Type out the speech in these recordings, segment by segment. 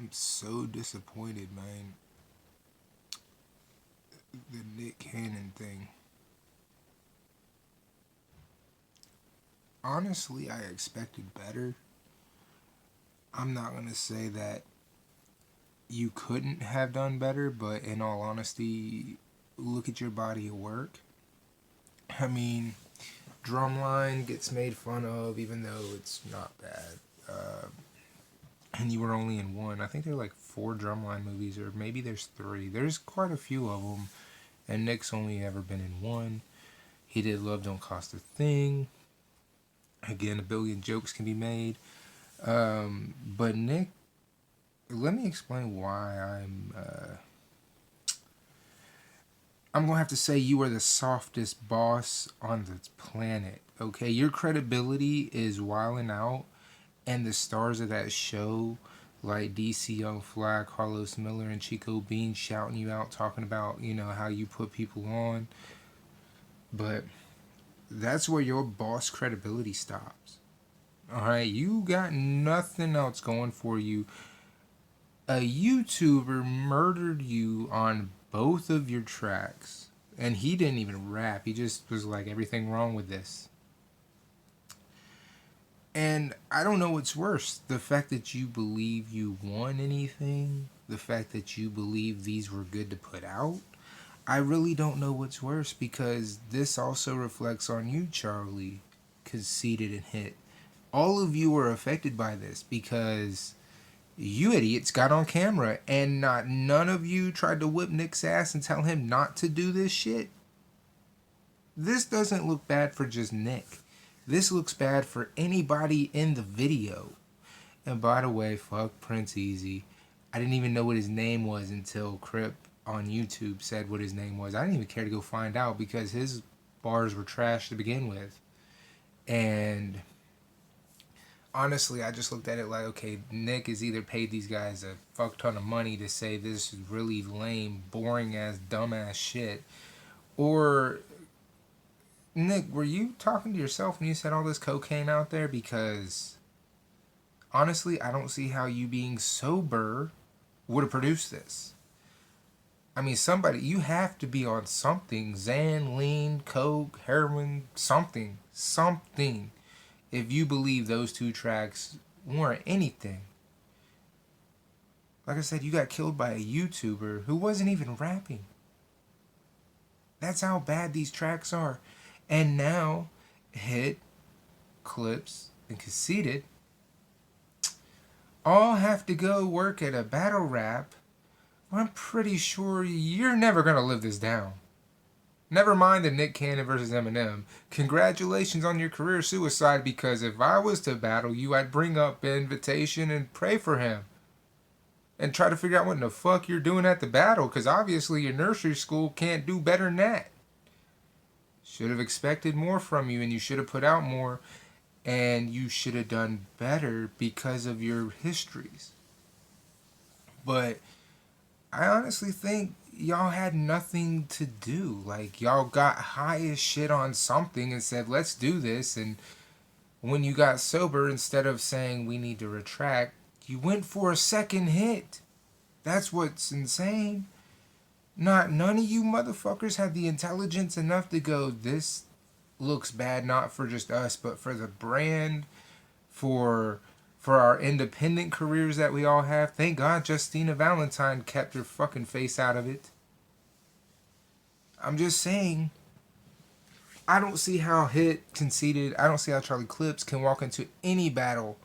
I'm so disappointed, man. The Nick Cannon thing. Honestly, I expected better. I'm not gonna say that you couldn't have done better, but in all honesty, look at your body of work. I mean, Drumline gets made fun of, even though it's not bad. And you were only in one. I think there are like four Drumline movies, or maybe there's three. There's quite a few of them, and Nick's only ever been in one. He did Love Don't Cost a Thing. Again, a billion jokes can be made. But Nick, let me explain why I'm gonna have to say you are the softest boss on the planet. Okay, your credibility is wilding out, and the stars of that show, like DC Young Fly, Carlos Miller, and Chico Bean, shouting you out, talking about how you put people on. But that's where your boss credibility stops. All right, you got nothing else going for you. A YouTuber murdered you on both of your tracks, and he didn't even rap. He just was like, everything wrong with this. And I don't know what's worse, the fact that you believe you won anything, the fact that you believe these were good to put out. I really don't know what's worse, because this also reflects on you, Charlie, Conceited and Hit. All of you were affected by this because you idiots got on camera and not none of you tried to whip Nick's ass and tell him not to do this shit. This doesn't look bad for just Nick. This looks bad for anybody in the video. And by the way, fuck Prince Easy. I didn't even know what his name was until Crip on YouTube said what his name was. I didn't even care to go find out because his bars were trash to begin with. And honestly, I just looked at it like, okay, Nick has either paid these guys a fuck ton of money to say this is really lame, boring ass, dumbass shit, or Nick, were you talking to yourself when you said all this cocaine out there? Because honestly, I don't see how you being sober would have produced this. I mean, somebody, you have to be on something. Xan, lean, coke, heroin, something. Something. If you believe those two tracks weren't anything. Like I said, you got killed by a YouTuber who wasn't even rapping. That's how bad these tracks are. And now, Hit, Clips, and Conceited all have to go work at a battle rap. I'm pretty sure you're never going to live this down. Never mind the Nick Cannon versus Eminem. Congratulations on your career suicide, because if I was to battle you, I'd bring up an invitation and pray for him. And try to figure out what in the fuck you're doing at the battle, because obviously your nursery school can't do better than that. Should have expected more from you, and you should have put out more, and you should have done better because of your histories. But I honestly think y'all had nothing to do. Like, y'all got high as shit on something and said, let's do this. And when you got sober, instead of saying we need to retract, you went for a second hit. That's what's insane. None of you motherfuckers had the intelligence enough to go, this looks bad, not for just us, but for the brand, for our independent careers that we all have. Thank God Justina Valentine kept her fucking face out of it. I'm just saying, I don't see how Hit, Conceited, I don't see how Charlie Clips can walk into any battle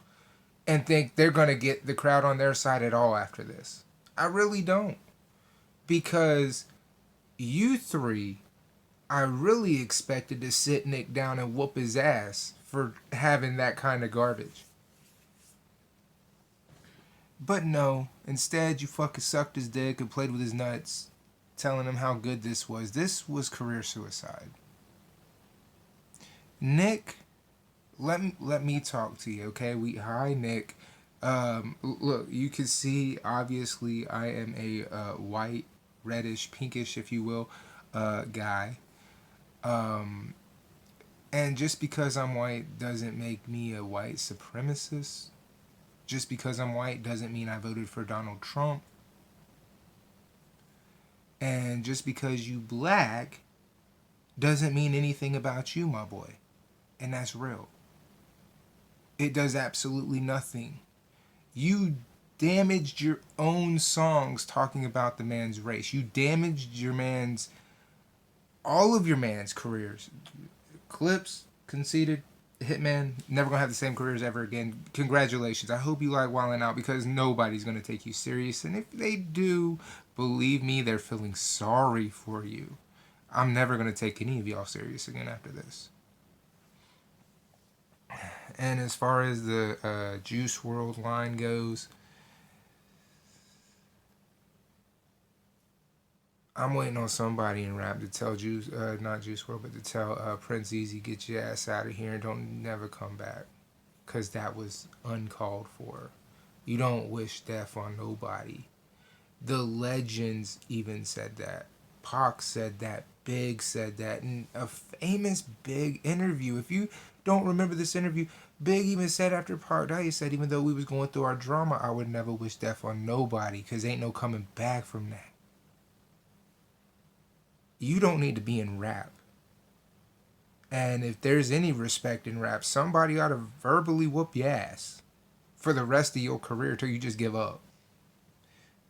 and think they're going to get the crowd on their side at all after this. I really don't. Because you three, I really expected to sit Nick down and whoop his ass for having that kind of garbage. But no, instead you fucking sucked his dick and played with his nuts, telling him how good this was. This was career suicide. Nick, let me talk to you, okay? Hi Nick. Look, you can see obviously I am a white, reddish, pinkish, if you will, guy. And just because I'm white doesn't make me a white supremacist. Just because I'm white doesn't mean I voted for Donald Trump. And just because you black doesn't mean anything about you, my boy. And that's real. It does absolutely nothing. You damaged your own songs talking about the man's race. You damaged all of your man's careers. Clips, Conceited, Hitman, never gonna have the same careers ever again. Congratulations. I hope you like Wildin' Out, because nobody's gonna take you serious. And if they do, believe me, they're feeling sorry for you. I'm never gonna take any of y'all serious again after this. And as far as the Juice WRLD line goes, I'm waiting on somebody in rap to tell not Juice WRLD, but to tell Prince Easy, get your ass out of here and don't never come back. Because that was uncalled for. You don't wish death on nobody. The legends even said that. Pac said that. Big said that. In a famous Big interview. If you don't remember this interview, Big even said after Pac died, he said, even though we was going through our drama, I would never wish death on nobody, because ain't no coming back from that. You don't need to be in rap. And if there's any respect in rap, somebody ought to verbally whoop your ass for the rest of your career till you just give up.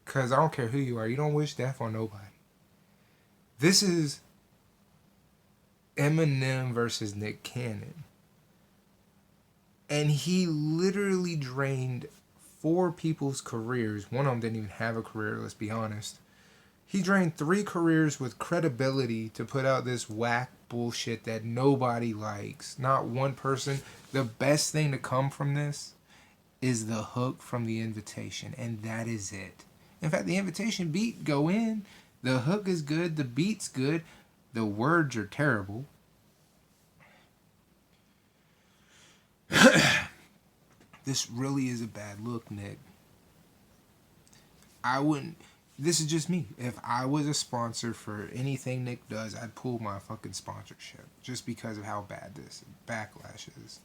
Because I don't care who you are, you don't wish death on nobody. This is Eminem versus Nick Cannon. And he literally drained 4 people's careers. One of them didn't even have a career, let's be honest. He drained 3 careers with credibility to put out this whack bullshit that nobody likes. Not one person. The best thing to come from this is the hook from The Invitation, and that is it. In fact, the Invitation beat go in. The hook is good. The beat's good. The words are terrible. This really is a bad look, Nick. I wouldn't... This is just me. If I was a sponsor for anything Nick does, I'd pull my fucking sponsorship. Just because of how bad this backlash is.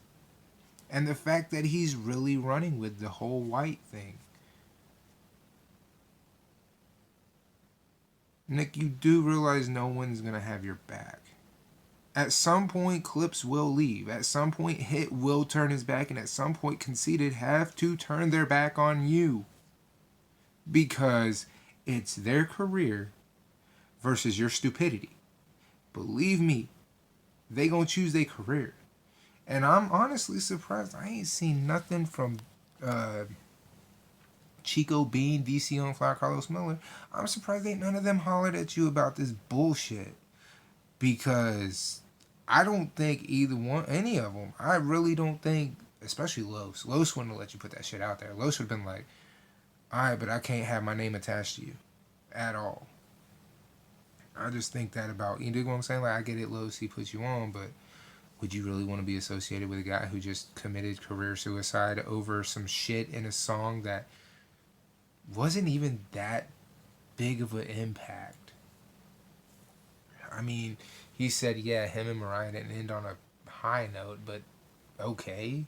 And the fact that he's really running with the whole white thing. Nick, you do realize no one's going to have your back. At some point, Clips will leave. At some point, Hit will turn his back. And at some point, Conceited have to turn their back on you. Because it's their career versus your stupidity. Believe me, they gonna choose their career. And I'm honestly surprised. I ain't seen nothing from Chico Bean, DC on Fly, Carlos Miller. I'm surprised ain't none of them hollered at you about this bullshit. Because I don't think any of them, I really don't think, especially Los wouldn't have let you put that shit out there. Los would have been like, alright, but I can't have my name attached to you at all. I just think that about, you dig what I'm saying? Like, I get it, Los, he put you on, but would you really want to be associated with a guy who just committed career suicide over some shit in a song that wasn't even that big of an impact? I mean, he said, yeah, him and Mariah didn't end on a high note, but okay.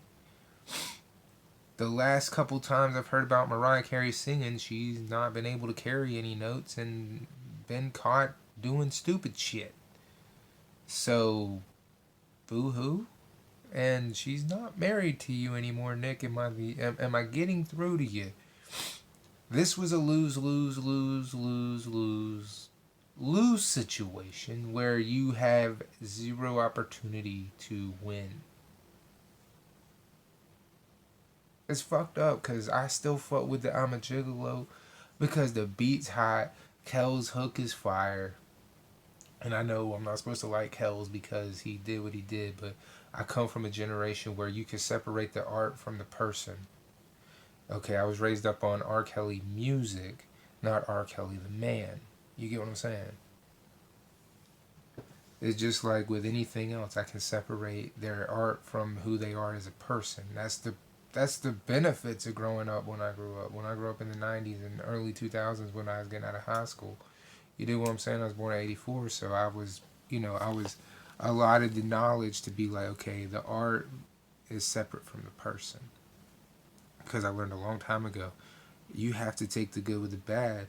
The last couple times I've heard about Mariah Carey singing, she's not been able to carry any notes and been caught doing stupid shit. So, boo-hoo. And she's not married to you anymore, Nick. Am I getting through to you? This was a lose situation where you have zero opportunity to win. It's fucked up because I still fuck with the I'm a Gigolo because the beat's hot, Kel's hook is fire. And I know I'm not supposed to like Kel's because he did what he did, but I come from a generation where you can separate the art from the person. Okay, I was raised up on R. Kelly music, not R. Kelly the man. You get what I'm saying? It's just like with anything else, I can separate their art from who they are as a person. That's the benefits of growing up when I grew up. When I grew up in the 90s and early 2000s when I was getting out of high school. You dig what I'm saying? I was born in 84, so I was allotted the knowledge to be like, okay, the art is separate from the person. because I learned a long time ago, you have to take the good with the bad,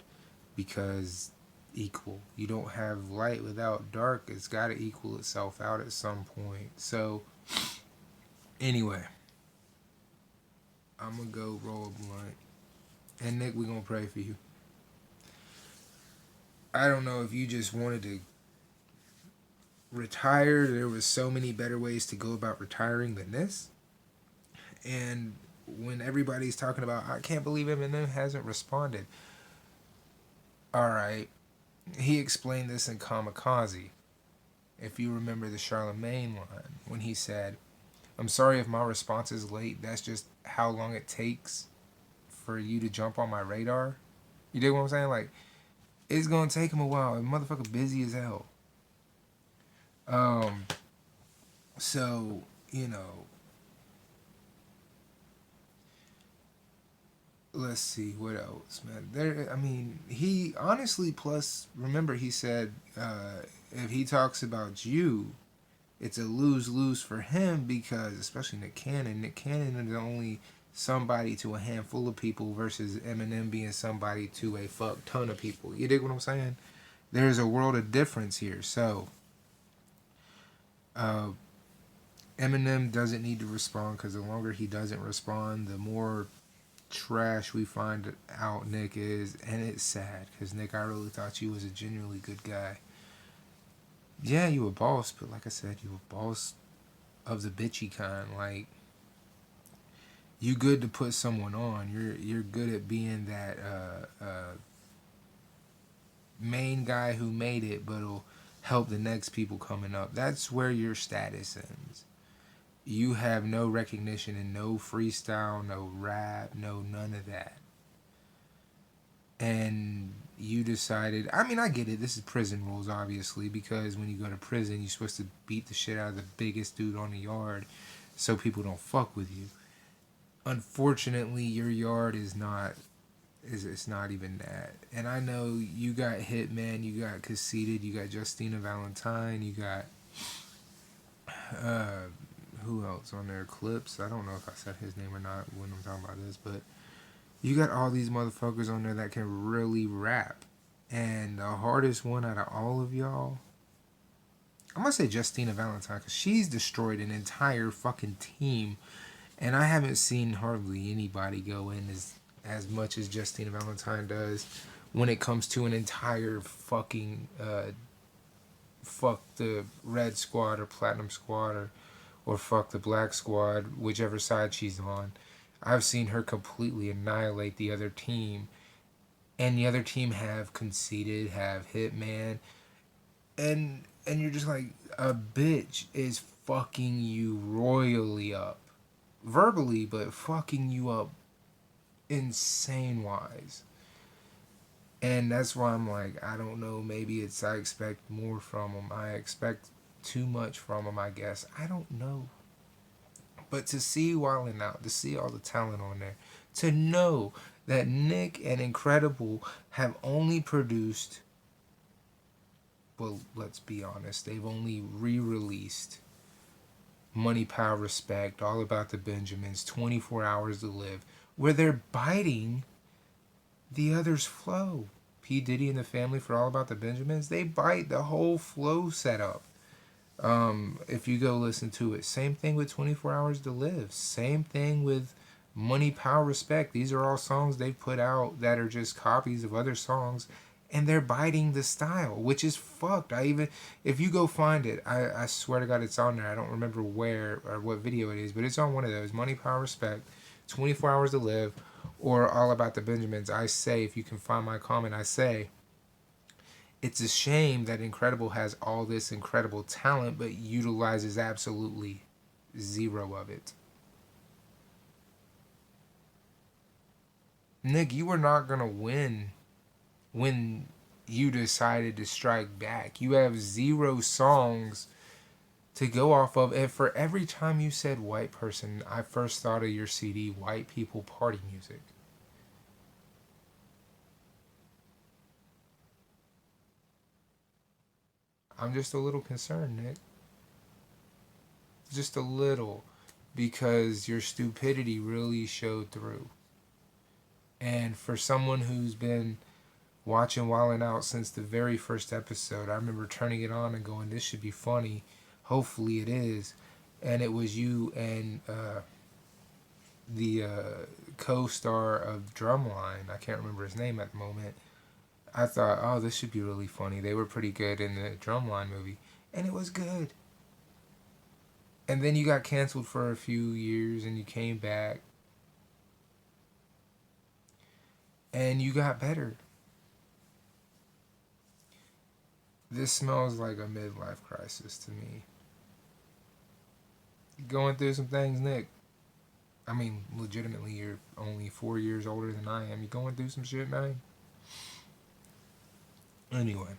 because equal. You don't have light without dark. It's got to equal itself out at some point. So, anyway, I'm going to go roll a blunt. And Nick, we're going to pray for you. I don't know if you just wanted to retire. There was so many better ways to go about retiring than this. And when everybody's talking about, I can't believe Eminem hasn't responded. All right. He explained this in Kamikaze. If you remember the Charlemagne line, when he said, I'm sorry if my response is late. That's just how long it takes for you to jump on my radar. You dig what I'm saying? Like, it's going to take him a while. The motherfucker busy as hell. So, you know, let's see what else, man. There, I mean, he honestly. Plus, remember, he said if he talks about you, it's a lose-lose for him because, especially Nick Cannon. Nick Cannon is only somebody to a handful of people versus Eminem being somebody to a fuck ton of people. You dig what I'm saying? There's a world of difference here. So, Eminem doesn't need to respond because the longer he doesn't respond, the more trash we find out Nick is, and it's sad because Nick, I really thought you was a genuinely good guy. Yeah, you a boss, but like I said, you a boss of the bitchy kind. Like, you good to put someone on. You're good at being that main guy who made it, but'll help the next people coming up. That's where your status ends. You have no recognition and no freestyle, no rap, no none of that. And you decided, I mean, I get it. This is prison rules, obviously, because when you go to prison, you're supposed to beat the shit out of the biggest dude on the yard so people don't fuck with you. Unfortunately, your yard is not, it's not even that. And I know you got Hitman, you got Conceited, you got Justina Valentine, you got, who else on there? Clips. I don't know if I said his name or not when I'm talking about this, but you got all these motherfuckers on there that can really rap. And the hardest one out of all of y'all, I'm going to say Justina Valentine, because she's destroyed an entire fucking team. And I haven't seen hardly anybody go in as much as Justina Valentine does when it comes to an entire fucking, fuck the Red Squad or Platinum Squad or fuck the Black Squad, whichever side she's on. I've seen her completely annihilate the other team. And the other team have Conceited, have Hitman. And you're just like, a bitch is fucking you royally up. Verbally, but fucking you up insane wise. And that's why I'm like, I don't know, maybe it's I expect more from him. I expect too much from him, I guess. I don't know. But to see Wildin' Out, to see all the talent on there, to know that Nick and Incredible have only produced, well, let's be honest, they've only re-released Money, Power, Respect, All About the Benjamins, 24 Hours to Live, where they're biting the other's flow. P. Diddy and the Family for All About the Benjamins, they bite the whole flow setup. If you go listen to it, same thing with 24 Hours to Live, same thing with Money, Power, Respect. These are all songs they put out that are just copies of other songs, and they're biting the style, which is fucked. If you go find it, I swear to God it's on there. I don't remember where or what video it is, but it's on one of those. Money, Power, Respect, 24 Hours to Live, or All About the Benjamins. I say, if you can find my comment, I say, it's a shame that Incredible has all this incredible talent, but utilizes absolutely zero of it. Nick, you were not going to win when you decided to strike back. You have zero songs to go off of. And for every time you said white person, I first thought of your CD, White People Party Music. I'm just a little concerned, Nick. Just a little. because your stupidity really showed through. And for someone who's been watching Wildin' Out since the very first episode, I remember turning it on and going, this should be funny. Hopefully it is. And it was you and the co-star of Drumline. I can't remember his name at the moment. I thought, oh, this should be really funny. They were pretty good in the Drumline movie. And it was good. And then you got canceled for a few years and you came back. And you got better. This smells like a midlife crisis to me. You going through some things, Nick. I mean, legitimately, you're only 4 years older than I am. You going through some shit, man? Anyway.